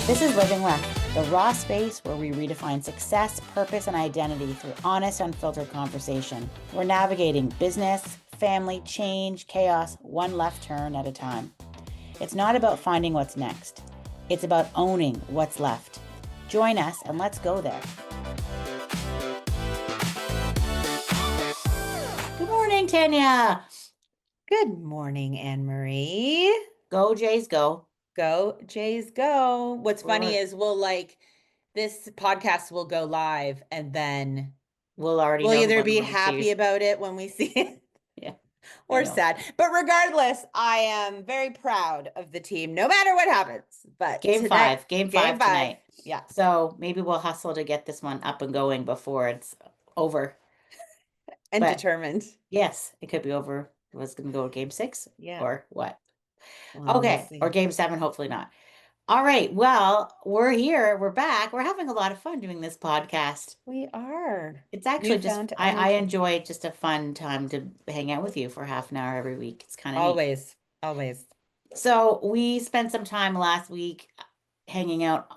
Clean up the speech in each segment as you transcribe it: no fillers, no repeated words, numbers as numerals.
This is Living Left, the raw space where we redefine success, purpose, and identity through honest, unfiltered conversation. We're navigating business, family, change, chaos, one left turn at a time. It's not about finding what's next. It's about owning what's left. Join us and let's go there. Good morning, Tanya. Good morning, Anne-Marie. Go, Jays, go. Go, Jays, go. What's funny is this podcast will go live and then We'll we'll either be happy about it when we see it Yeah, or sad. But regardless, I am very proud of the team, no matter what happens. But Game five tonight. Yeah. So maybe we'll hustle to get this one up and going before it's over. And But determined. yes, it could be over. It was going to go to game 6 or what? Well, okay. We'll or game 7, hopefully not. All right. Well, we're here. We're back. We're having a lot of fun doing this podcast. We are. It's actually just, I enjoy just a fun time to hang out with you for half an hour every week. It's kind of always. So we spent some time last week hanging out,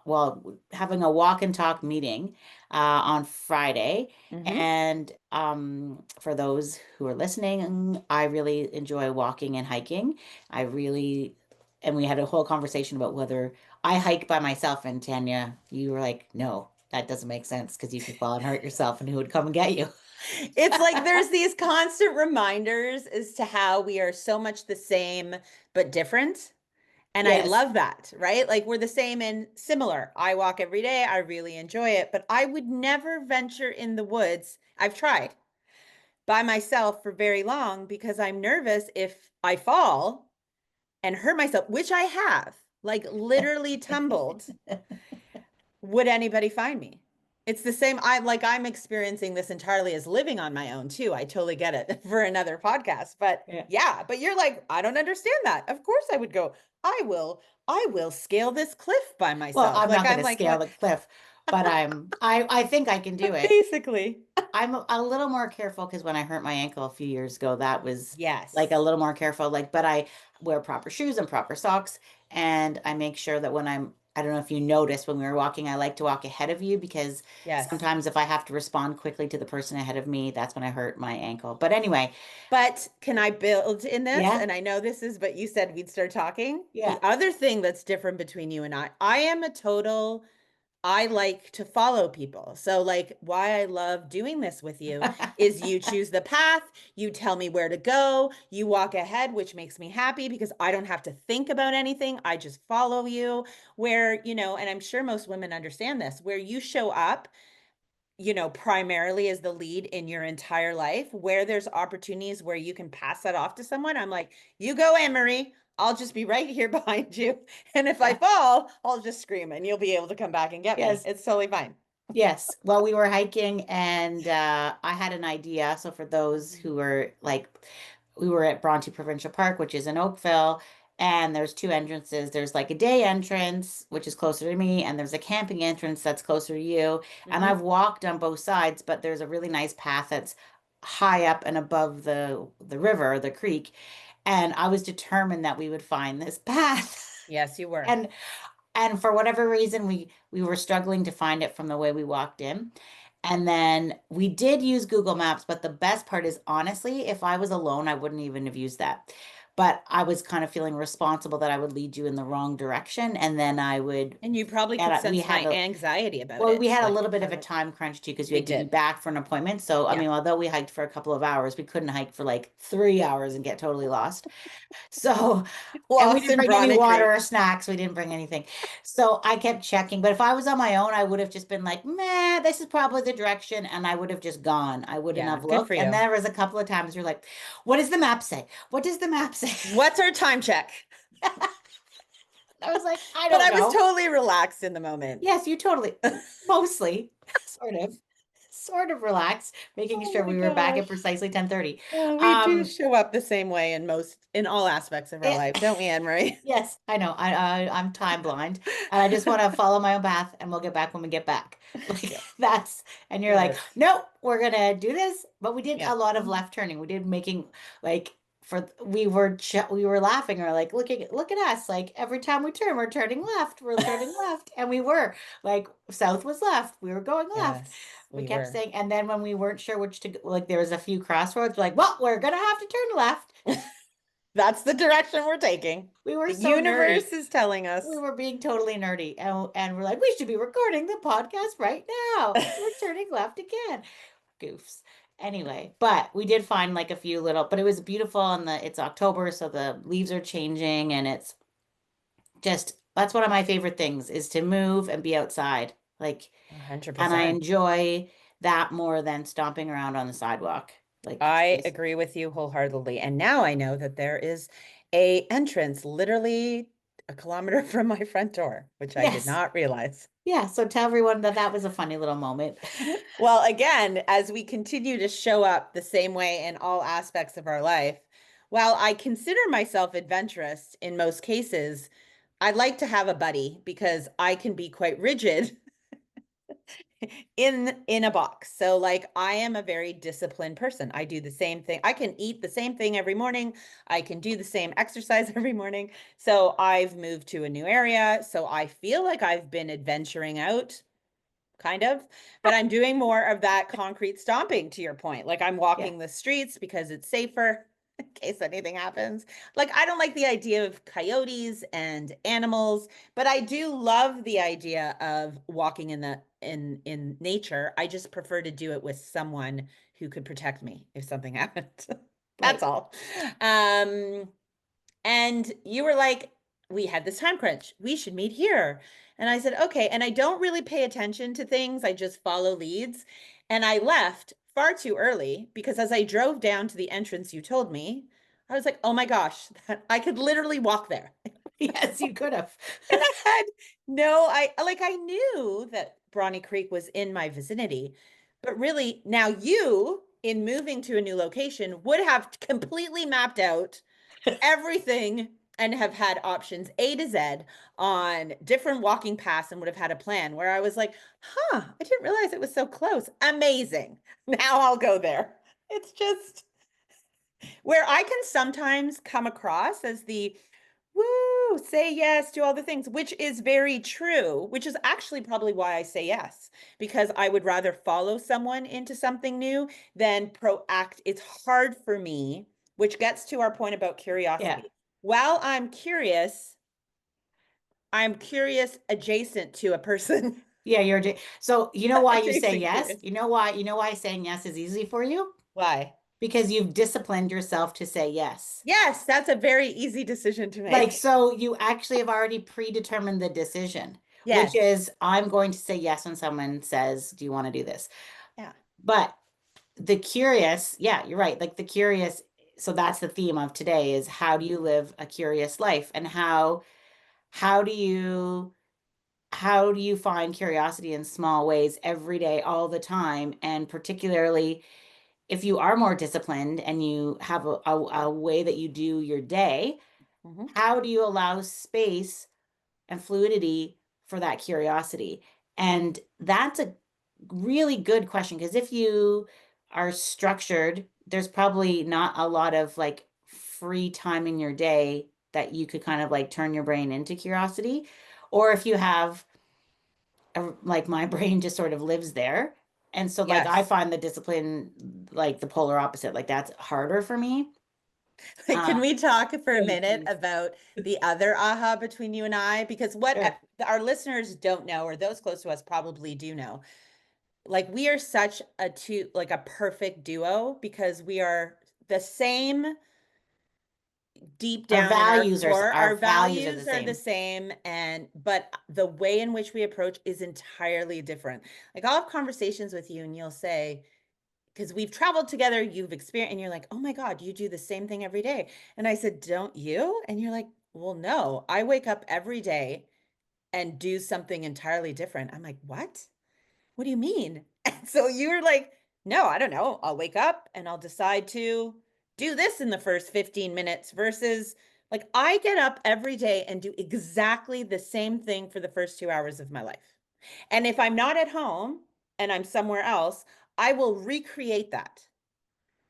having a walk and talk meeting on Friday. And for those who are listening, I really enjoy walking and hiking. And we had a whole conversation about whether I hike by myself, and Tanya, you were like, no, that doesn't make sense because you could fall and hurt yourself, and who would come and get you? It's like there's these constant reminders as to how we are so much the same but different. And yes. I love that, right? Like we're the same and similar. I walk every day. I really enjoy it, but I would never venture in the woods. I've tried by myself for very long because I'm nervous if I fall and hurt myself, which I have, like literally tumbled. Would anybody find me? It's the same. I'm experiencing this entirely as living on my own too. I totally get it for another podcast, but yeah, but you're like, I don't understand that. Of course I would go, I will scale this cliff by myself. Well, I'm not going to scale the cliff, but I think I can do it. Basically. I'm a little more careful because when I hurt my ankle a few years ago, that was like a little more careful, but I wear proper shoes and proper socks. And I make sure that when I don't know if you noticed when we were walking, I like to walk ahead of you because sometimes if I have to respond quickly to the person ahead of me, that's when I hurt my ankle. But anyway. But can I build in this? Yeah. And I know this is, but you said we'd start talking. Yeah. The other thing that's different between you and I am I like to follow people. So like why I love doing this with you is you choose the path, you tell me where to go, you walk ahead, which makes me happy because I don't have to think about anything. I just follow you where, and I'm sure most women understand this, where you show up, primarily as the lead in your entire life, where there's opportunities where you can pass that off to someone. I'm like, you go, Anne-Marie. I'll just be right here behind you. And if I fall, I'll just scream and you'll be able to come back and get me. It's totally fine. Yes. Well, we were hiking and I had an idea. So for those who were we were at Bronte Provincial Park, which is in Oakville, and there's 2 entrances. There's like a day entrance, which is closer to me, and there's a camping entrance that's closer to you. And I've walked on both sides, but there's a really nice path that's high up and above the river, the creek. And I was determined that we would find this path. Yes, you were. And for whatever reason, we were struggling to find it from the way we walked in. And then we did use Google Maps, but the best part is, honestly, if I was alone, I wouldn't even have used that. But I was kind of feeling responsible that I would lead you in the wrong direction. And then I would. And you probably could sense my anxiety about it. Well, we had a little bit of a time crunch too, because we had to be back for an appointment. So, I mean, although we hiked for a couple of hours, we couldn't hike for like 3 hours and get totally lost. So, and we didn't bring any water or snacks. We didn't bring anything. So I kept checking. But if I was on my own, I would have just been like, meh, this is probably the direction. And I would have just gone. I wouldn't have looked. And there was a couple of times you're like, what does the map say? What does the map say? What's our time check? I was like, I don't know. But I was totally relaxed in the moment. Yes, you totally, mostly, sort of relaxed, making sure we were back at precisely 10:30. We do show up the same way in all aspects of our life, don't we, Anne-Marie? Yes, I know. I'm time blind, and I just want to follow my own path, and we'll get back when we get back. And you're like, nope, we're gonna do this. But we did a lot of left turning. We did making we were laughing. We are like, look at us. Like every time we turn, we're turning left. We're turning left. And we were like, south was left. We were going left. Yes, We we kept were. saying, and then when we weren't sure which to go, like there was a few crossroads, we're like, well, we're gonna have to turn left. That's the direction we're taking. We were The so nerdy. universe is telling We us. were being totally nerdy. And we're like, we should be recording the podcast right now. We're turning left again. Goofs. Anyway, but we did find like a few little, but it was beautiful and it's October, so the leaves are changing and it's just that's one of my favorite things is to move and be outside. Like, and I 100%. enjoy that more than stomping around on the sidewalk. Like it's I just agree with you wholeheartedly. And now I know that there is a entrance literally a kilometer from my front door, which I did yes. not realize. Yeah, so tell everyone that that was a funny little moment. Well, again, as we continue to show up the same way in all aspects of our life, while I consider myself adventurous in most cases, I'd like to have a buddy because I can be quite rigid in a box. So like I am a very disciplined person. I do the same thing. I can eat the same thing every morning. I can do the same exercise every morning. So I've moved to a new area, so I feel like I've been adventuring out kind of, but I'm doing more of that concrete stomping to your point. Like I'm Yeah. walking the streets because it's safer in case anything happens. Like I don't like the idea of coyotes and animals, but I do love the idea of walking in the in nature. I just prefer to do it with someone who could protect me if something happened. That's Right. all. Um and you were like, we had this time crunch. We should meet here. And I said, okay. And I don't really pay attention to things, I just follow leads. And I left far too early because as I drove down to the entrance you told me, I was like, oh my gosh, I could literally walk there. Yes, you could have. And I had no, I knew that Brawny Creek was in my vicinity, but really now you, in moving to a new location, would have completely mapped out everything and have had options A to Z on different walking paths and would have had a plan where I was like, huh, I didn't realize it was so close. Amazing. Now I'll go there. It's just where I can sometimes come across as the woo, say yes to all the things, which is very true, which is actually probably why I say yes, because I would rather follow someone into something new than proact. It's hard for me, which gets to our point about Yeah. curiosity. While I'm curious adjacent to a person, Yeah, so you know why you say adjacent yes? curious. You know why saying yes is easy for you? Why? Because you've disciplined yourself to say yes. Yes, that's a very easy decision to Like, make. so you actually have already predetermined the decision, which Yes. is I'm going to say yes when someone says, do you want to do this? Yeah. But the curious, yeah, you're right. Like the curious, so that's the theme of today is how do you live a curious life and how do you how do you find curiosity in small ways every day, all the time? And particularly if you are more disciplined and you have a way that you do your day, Mhm. how do you allow space and fluidity for that curiosity? And that's a really good question because if you are structured, there's probably not a lot of like free time in your day that you could kind of like turn your brain into curiosity. Or if you have like my brain just sort of lives there. And so like I Yes. find the discipline like the polar opposite. Like that's harder for me. Can Uh we talk for a please, minute please. about the other aha between you and I? Because what Sure. our listeners don't know, or those close to us probably do know, like we are such a two, like a perfect duo because we are the same deep down in our core. Our Our values are the values are the same. same, and but the way in which we approach is entirely different. Like I'll have conversations with you, and you'll say, because we've traveled together, you've experienced, and you're like, oh my God, you do the same thing every day. And I said, don't you? And you're like, well, no, I wake up every day and do something entirely different. I'm like, what? What do you mean? And so you're like, no, I don't know. I'll wake up and I'll decide to do this in the first 15 minutes versus like I get up every day and do exactly the same thing for the first 2 hours of my life. And if I'm not at home and I'm somewhere else, I will recreate that.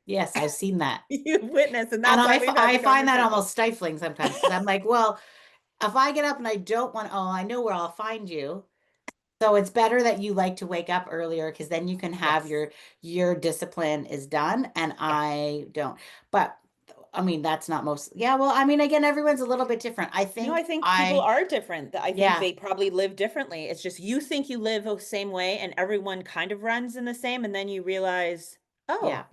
Yes, I've seen that. You've witnessed, and And that's why we've had I the find that conversation. almost stifling sometimes because I'm like, well, if I get up and I don't want, oh, I know where I'll find you. So it's better that you like to wake up earlier because then you can have Yes. your discipline is done and Yeah. I don't. But I mean, that's not most. Yeah, well, I mean, again, everyone's a little bit different. I No, I think think people I are different. I think yeah, they probably live differently. It's just you think you live the same way and everyone kind of runs in the same, and then you realize, yeah. oh,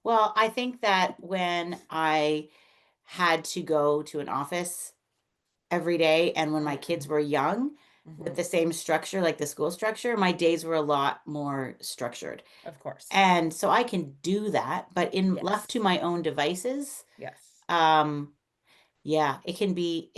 Well, I think that when I had to go to an office every day and when my kids mm, were young with mhm, the same structure, like the school structure, my days were a lot more structured. of course. And so I can do that, but in left to Yes. my own devices, Yes. um, yeah, it can be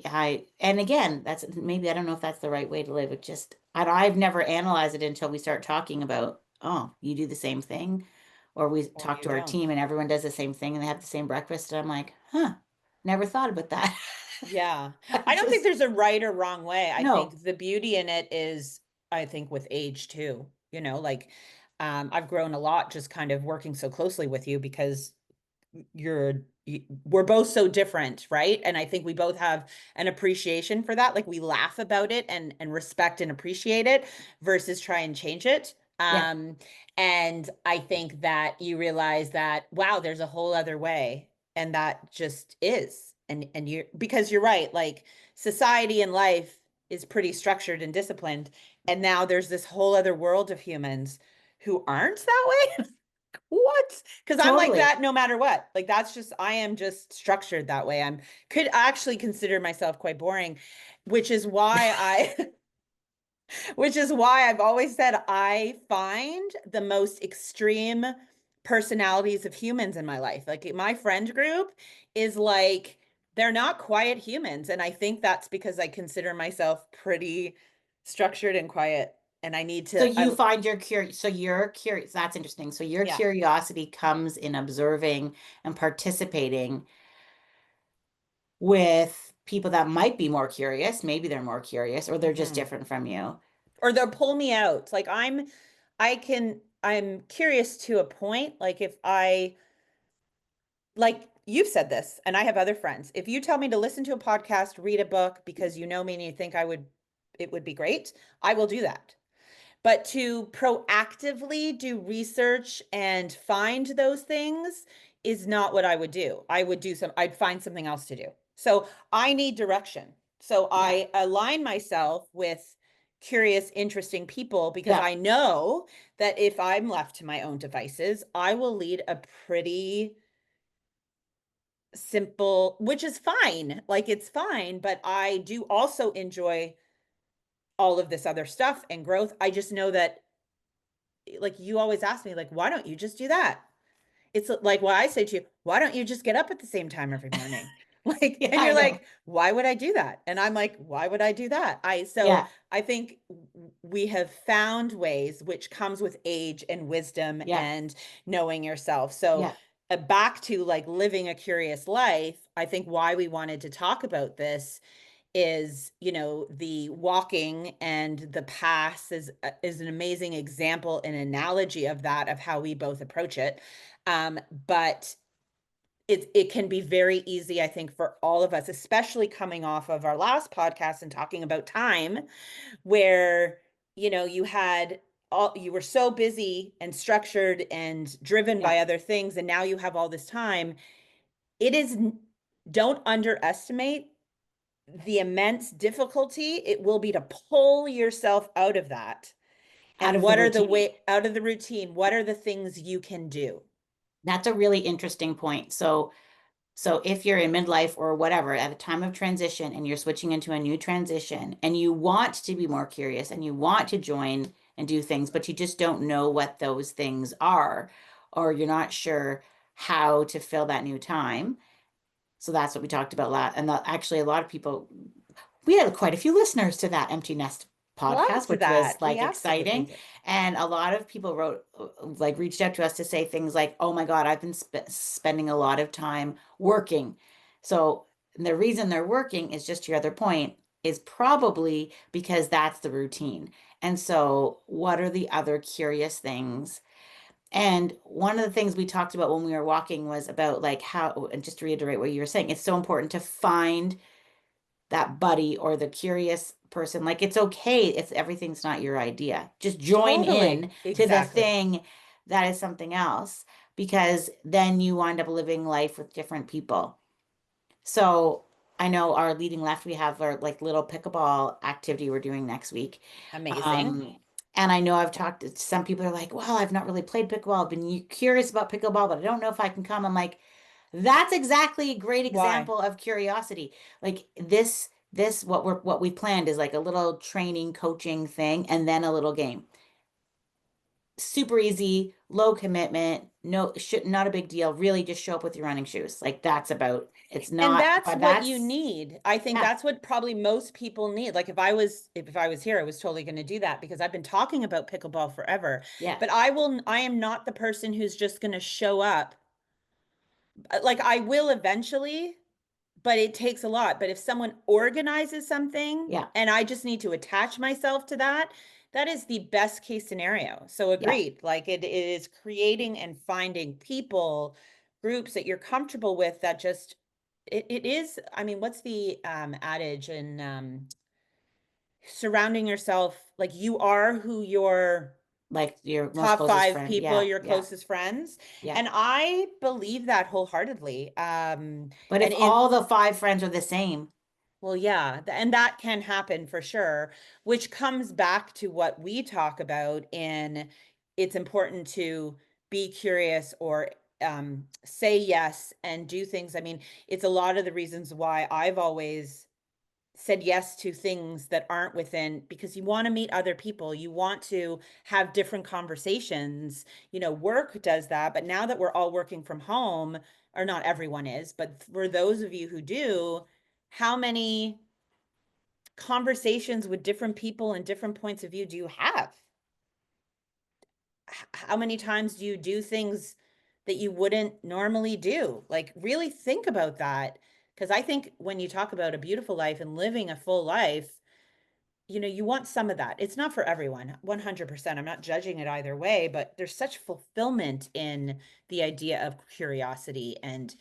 high. And again, that's maybe I don't know if that's the right way to live. It just I've never analyzed it until we start talking about, oh, you do the same thing, or we Or talk you to our don't. team and everyone does the same thing and they have the same breakfast. And I'm like, huh, never thought about that. Yeah. I'm I don't think just there's a right or wrong way. I no, think the beauty in it is, I think, with age too. Like I've grown a lot just kind of working so closely with you because we're both so different, right? And I think we both have an appreciation for that. Like we laugh about it and respect and appreciate it versus try and change it. yeah, And I think that you realize that wow, there's a whole other way, and that just is. And you're because you're right, like society and life is pretty structured and disciplined, and now there's this whole other world of humans who aren't that way. What? Because I'm like totally. that no matter what. Like that's just I am just structured that way. I'm could actually consider myself quite boring, which is why I which is why I've always said I find the most extreme personalities of humans in my life. Like my friend group is like they're not quiet humans, and I think that's because I consider myself pretty structured and quiet, and I need So to you find your curious, so you're curious, that's interesting. So your yeah. curiosity comes in observing and participating with people that might be more curious. Maybe they're more curious or they're just Mhm. different from you. Or they'll pull me out. Like I'm curious to a point. Like if I like you've said this, and I have other friends. If you tell me to listen to a podcast, read a book because you know me and you think it would be great, I will do that. But to proactively do research and find those things is not what I would do. I'd find something else to do. So I need direction. So Yeah. I align myself with curious, interesting people because Yeah. I know that if I'm left to my own devices, I will lead a pretty simple, which is fine. Like it's fine, but I do also enjoy all of this other stuff and growth. I just know that like you always ask me like why don't you just do that? It's like why I say to you, why don't you just get up at the same time every morning? Like Yeah, and I you're know. like why would I do that? And I'm like why would I do that? I so Yeah. I think we have found ways which comes with age and wisdom Yeah. and knowing yourself. So Yeah. back to like living a curious life, I think why we wanted to talk about this is the walking and the pass is an amazing example and analogy of that of how we both approach it, but it can be very easy I think for all of us, especially coming off of our last podcast and talking about time where you were so busy and structured and driven Yeah. by other things, and now you have all this time. It is don't underestimate the immense difficulty it will be to pull yourself out of that. Out And of the what are the routine. way out of the routine? What are the things you can do? That's a really interesting point. So if you're in midlife or whatever, at a time of transition and you're switching into a new transition and you want to be more curious and you want to join and do things, but you just don't know what those things are, or you're not sure how to fill that new time. So that's what we talked about a lot. And actually, a lot of people, we had quite a few listeners to that empty nest podcast, Loved which was that. We like absolutely exciting. did. And a lot of people wrote, like, reached out to us to say things like, oh my God, I've been spending a lot of time working. So the reason they're working is just your other point, is probably because that's the routine. And so, what are the other curious things? And one of the things we talked about when we were walking was about like how, and just to reiterate what you were saying, it's so important to find that buddy or the curious person. Like it's okay if everything's not your idea. Just join in Totally. to the Exactly. thing that is something else, because then you wind up living life with different people. So I know our leading left, we have our like little pickleball activity we're doing next week. Amazing. Um, and I know I've talked to some people are like, well, I've not really played pickleball. I've been curious about pickleball, but I don't know if I can come. I'm like, that's exactly a great Why? example of curiosity. Like what we planned is like a little training, coaching thing, and then a little game. Super easy, low commitment, no, should not a big deal. Really just show up with your running shoes. Like that's about, it's And not, that's but what you that's, need. I think yeah, that's what probably most people need. Like if I was here, I was totally going to do that because I've been talking about pickleball forever. yeah, But I am not the person who's just going to show up. Like I will eventually, but it takes a lot. But if someone organizes something yeah, and I just need to attach myself to that, that is the best case scenario. So yeah. agreed. Like it is creating and finding people, groups that you're comfortable with that just it is, I mean, what's the adage in surrounding yourself like you are who your Like your most top closest five friend. people, Yeah, your yeah, closest friends. yeah. And I believe that wholeheartedly. But if And in all the five friends are the same, Well, yeah, and that can happen for sure, which comes back to what we talk about in it's important to be curious or say yes and do things. I mean, it's a lot of the reasons why I've always said yes to things that aren't within because you want to meet other people. You want to have different conversations. You know, work does that, but now that we're all working from home, or not everyone is, but for those of you who do, how many conversations with different people and different points of view do you have? How many times do you do things that you wouldn't normally do? Like, really think about that. Because I think when you talk about a beautiful life and living a full life, you know, you want some of that. It's not for everyone, 100%. I'm not judging it either way, but there's such fulfillment in the idea of curiosity and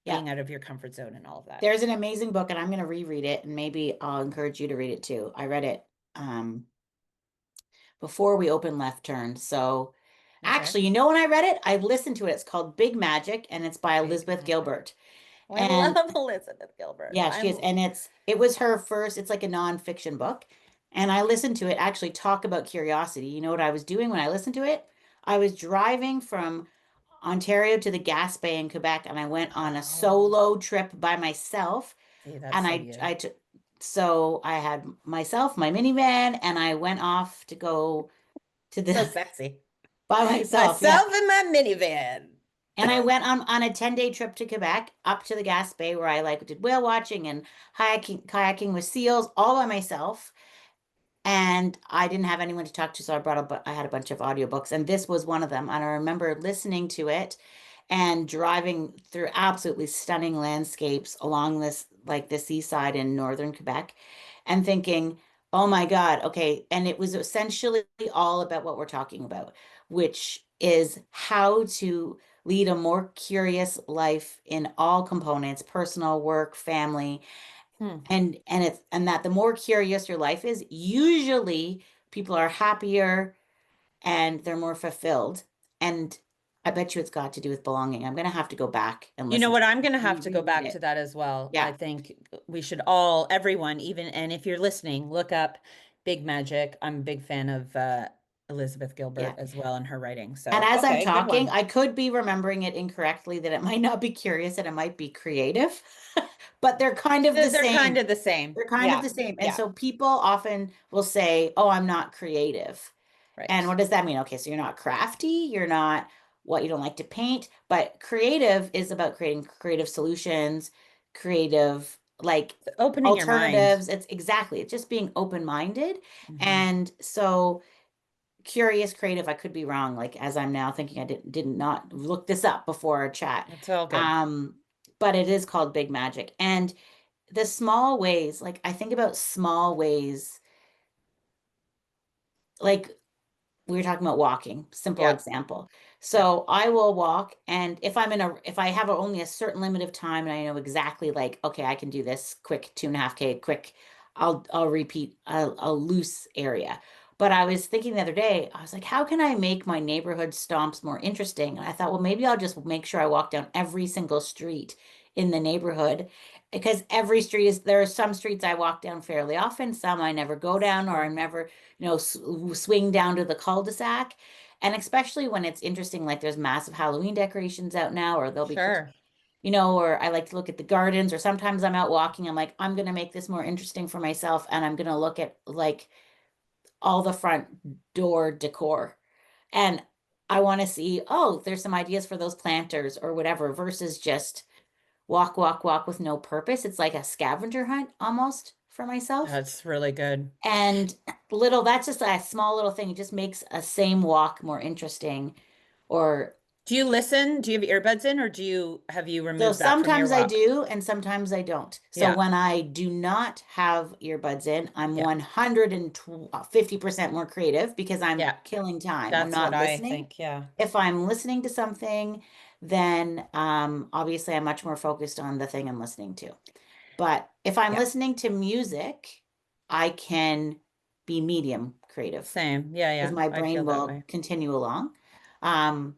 yeah. being out of your comfort zone and all of that. There's an amazing book, and I'm going to reread it, and maybe I'll encourage you to read it too. I read it um, before we opened Left Turn. So Okay. actually, you know when I read it, I listened to it. It's called Big Magic, and it's by Big Elizabeth magic. Gilbert. Oh, I And love Elizabeth Gilbert. yeah, she is. I'm And it was her first, it's like a nonfiction book. And I listened to it actually talk about curiosity. You know what I was doing when I listened to it? I was driving from Ontario to the Gaspé in Quebec, and I went on a Oh, solo trip by myself. see, that's And so you. I took, so I had myself, my minivan, and I went off to go to So the sexy. by myself. Yeah. Myself in my minivan. And I went on a 10-day trip to Quebec up to the Gaspé where I like did whale watching and kayaking with seals all by myself. And I didn't have anyone to talk to, so I had a bunch of audiobooks, and this was one of them. And I remember listening to it and driving through absolutely stunning landscapes along this like the seaside in northern Quebec and thinking, oh my God, okay. And it was essentially all about what we're talking about, which is how to lead a more curious life in all components, personal, work, family, Hmm. and that the more curious your life is, usually people are happier and they're more fulfilled. And I bet you it's got to do with belonging. I'm gonna have to go back and You know listen what? to I'm going to have to go reread back to it. that as well. I Yeah, think we should all, everyone, even, and if you're listening, look up Big Magic. I'm a big fan of Elizabeth yeah. Gilbert as well and her writing. And So, as I'm okay, good talking, one. I could be remembering it incorrectly that it might not be curious and it might be creative, but they're kind of the They're kind same. of the same. They're kind of Yeah. the same. And Yeah. so people often will say, "Oh, I'm not creative." And Right. what does that mean? Okay, so you're not crafty, you're not what you don't like to paint, but creative is about creating creative solutions, creative like Opening your mind. alternatives. It's exactly, it's just being open-minded. Hmm. And so curious, creative, I could be wrong. Like as I'm now thinking, I did not look this up before our chat. It's all good. Um, but it is called Big Magic. And the small ways, like I think about small ways, like we were talking about walking, simple Yeah. example. Yeah. So I will walk, and if I have only a certain limit of time and I know exactly like, okay, I can do this quick 2.5K, quick, I'll repeat a loose area. But I was thinking the other day, I was like, how can I make my neighborhood stomps more interesting? And I thought, well, maybe I'll just make sure I walk down every single street in the neighborhood because every street there are some streets I walk down fairly often, some I never go down, or I'm never swing down to the cul-de-sac. And especially when it's interesting, like there's massive Halloween decorations out now, or there'll be cookies, Sure. or I like to look at the gardens, or sometimes I'm out walking. I'm like, I'm going to make this more interesting for myself. And I'm going to look at like all the front door decor. And I want to see, oh, there's some ideas for those planters or whatever, versus just walk, walk, walk with no purpose. It's like a scavenger hunt almost for myself. That's really good. And that's just a small little thing. It just makes a same walk more interesting. Or Do you listen? Do you have earbuds in or have you so removed that from your sometimes I walk? do and sometimes I don't. So Yeah. when I do not have earbuds in, I'm Yeah. 150% more creative because I'm Yeah. killing time. I'm That's what not I listening. think. Yeah. If I'm listening to something, then obviously I'm much more focused on the thing I'm listening to. But if I'm Yeah. listening to music, I can be medium creative Same. Yeah. because Yeah. my I brain feel that will way. continue along. Um,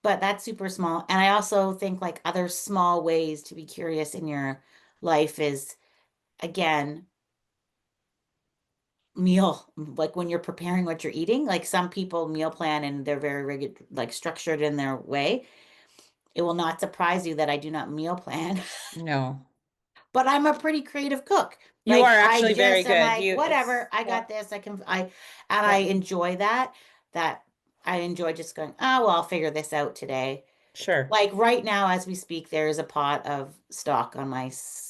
but that's super small. And I also think like other small ways to be curious in your life is again, meal, like when you're preparing what you're eating. Like some people meal plan and they're very rigid, like structured in their way. It will not surprise you that I do not meal plan. No. But I'm a pretty creative cook. You are I actually very just am good. like, whatever, I Yeah. got this. And I Yeah. enjoy that I enjoy just going, oh, well, I'll figure this out today. Sure. Like right now, as we speak, there is a pot of stock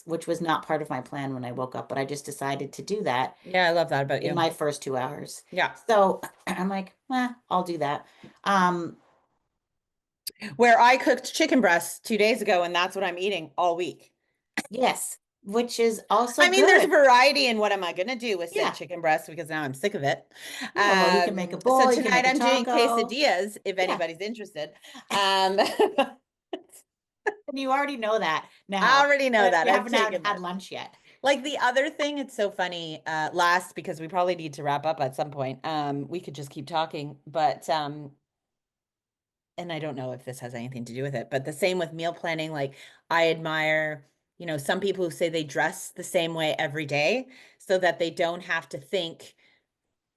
which was not part of my plan when I woke up, but I just decided to do that Yeah. I love that about in you. my first 2 hours. Yeah. So I'm like, I'll do that. Um, Where I cooked chicken breasts 2 days ago, and that's what I'm eating all week. yes, which is also I mean, there's good. variety in what am I going to do with said Yeah. chicken breast because now I'm sick of it. Yeah. Well, you can make a So bowl, you can tonight make a I'm doing taco. quesadillas if Yeah. anybody's interested. Um, And you already know that I now, already know but that. you I've haven't taken had that. lunch yet. Like the other thing, it's so funny. Last because we probably need to wrap up at some point. We could just keep talking, but and I don't know if this has anything to do with it, but the same with meal planning. Like I admire, some people who say they dress the same way every day so that they don't have to think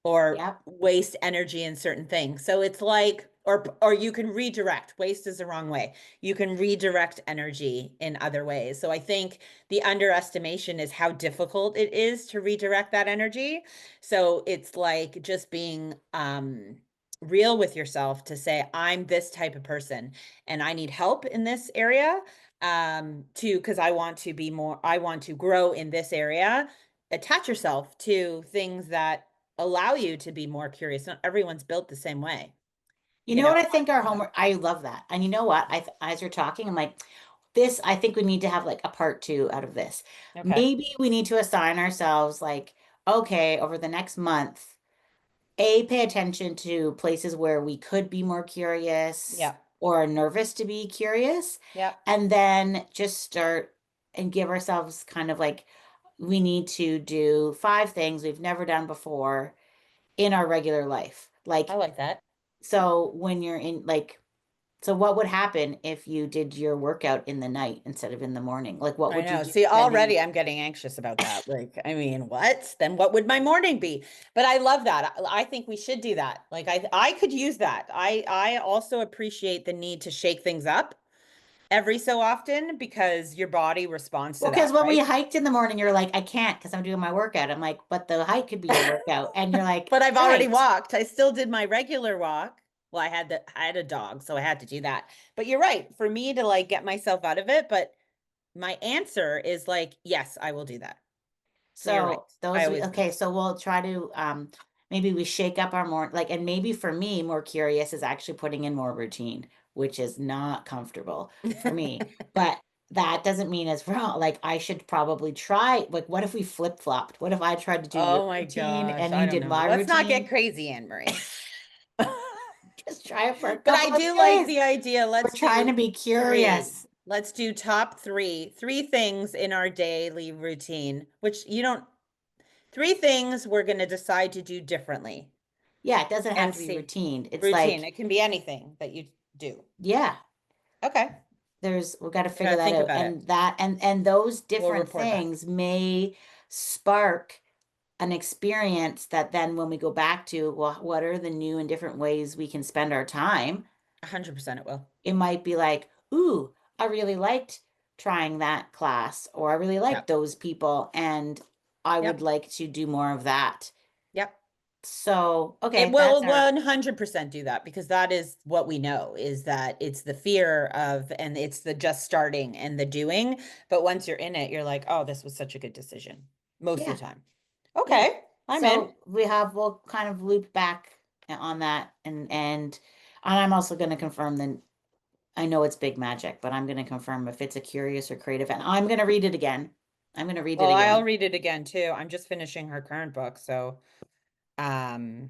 or Yep. waste energy in certain things. So it's like, or you can redirect. Waste is the wrong way. You can redirect energy in other ways. So I think the underestimation is how difficult it is to redirect that energy. So it's like just being real with yourself to say, I'm this type of person and I need help in this area. Because I want to grow in this area. Attach yourself to things that allow you to be more curious. Not everyone's built the same way, You you know know? what I think our homework, I love that. And you know what? As you're talking, I'm like, I think we need to have like a part two out of this. Okay. Maybe we need to assign ourselves like, okay, over the next month, pay attention to places where we could be more curious Yeah. or nervous to be curious, Yeah. and then just start and give ourselves kind of like, we need to do 5 things we've never done before in our regular life. I Like, like that. so when you're in, like, so what would happen if you did your workout in the night instead of in the morning? Like, what I would you know. do See, spending? already I'm getting anxious about that. Like, I mean, what? Then what would my morning be? But I love that. I think we should do that. Like I could use that. I also appreciate the need to shake things up every so often because your body responds Well, to because that, when we right? hiked in the morning, you're like, I can't because I'm doing my workout. I'm like, but the hike could be your workout. And you're like, But I've already right. walked. I still did my regular walk. Well, I had a dog, so I had to do that. But you're right. For me to like get myself out of it, but my answer is like, yes, I will do that. So you're right. So I those always do. okay, so we'll try to maybe we shake up our more like, and maybe for me more curious is actually putting in more routine, which is not comfortable for me. But that doesn't mean it's wrong. Like I should probably try, like what if we flip-flopped? What if I tried to do your Oh my routine gosh. and I you don't did know. my Let's not get routine? crazy, Anne Marie. Just try it for a But couple I of do like days. the idea. We're Let's trying to do be three. curious. Let's do top three things in our daily routine, which you don't, three things we're going to decide to do differently Yeah, it doesn't have and to be see. routine. It's Routine. like, It can be anything that you do. yeah, Okay. we've got to I figure gotta that think out. about it. And those We'll different report back. things may spark an experience that then when we go back to, well, what are the new and different ways we can spend our time? 100% it will. It might be like, ooh, I really liked trying that class, or I really liked Yep. those people, and I would Yep. like to do more of that. Yep. So, It okay, that's will our, 100% do that because that is what we know is that it's the fear of and it's the just starting and the doing. But once you're in it, you're like, oh, this was such a good decision most of yeah, the time. yeah. Okay, I'm in. So we'll kind of loop back on that, and I'm also going to confirm that I know it's big magic, but I'm going to confirm if it's a curious or creative, and I'm going to read it again. I'm going to read it Well, I'll again. read it again too. I'm just finishing her current book, so um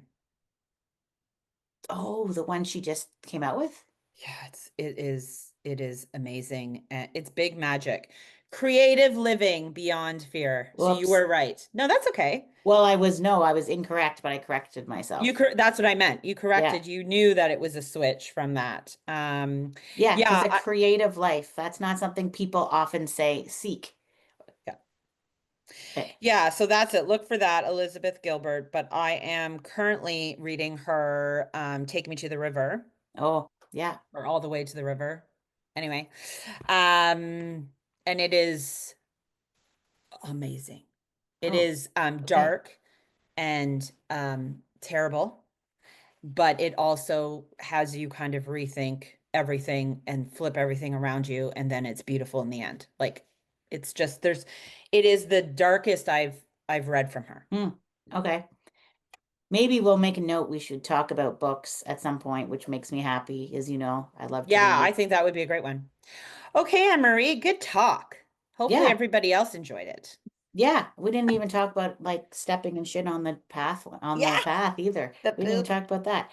Oh, the one she just came out with? yeah, it is amazing. And it's big magic. Creative living beyond fear. So you Whoops. were right. No, that's okay. Well, I was incorrect, but I corrected myself. That's what I meant. You Yeah. corrected. You knew that it was a switch from that. Yeah, because Yeah, a creative life, that's not something people often say seek. yeah. Eh, Yeah, so that's it. Look for that, Elizabeth Gilbert. But I am currently reading her Take Me to the River Oh, yeah. or All the Way to the River. Anyway. Um, and it is amazing. It Oh, is okay. dark and terrible, but it also has you kind of rethink everything and flip everything around you, and then it's beautiful in the end. Like it's just it is the darkest I've read from her. Hmm. Okay. Maybe we'll make a note. We should talk about books at some point, which makes me happy. As you know, I love to Yeah, I read. think that would be a great one. Okay, Anne Marie, good talk. Hopefully Yeah. everybody else enjoyed it. Yeah. We didn't even talk about like stepping and shit on the Yeah, path either. the We didn't even poop. talk about that.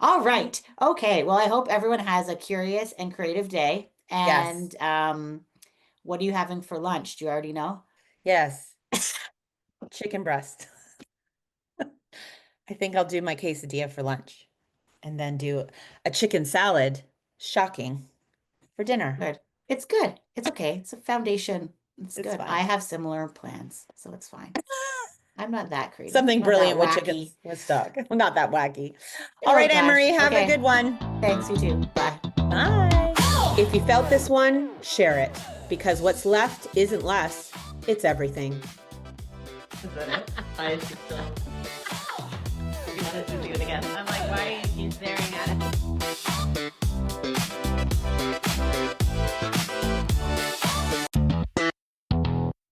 All right. Okay. Well, I hope everyone has a curious and creative day. Yes. And what are you having for lunch? Do you already know? Yes. Chicken breast. I think I'll do my quesadilla for lunch and then do a chicken salad, shocking, for dinner. Good. It's good. It's okay. It's a foundation. It's It's good. I fine. have similar plans, so it's fine. I'm not that creative. I'm Something not that brilliant with wacky. chickens with stock. Not that wacky. All Oh right, gosh. Anne-Marie, have a Okay. good one. Thanks, you too. Bye. Bye. If you felt this one, share it because what's left isn't less, it's everything. Is that it? I just still. You wanted to do it again. I'm like, why?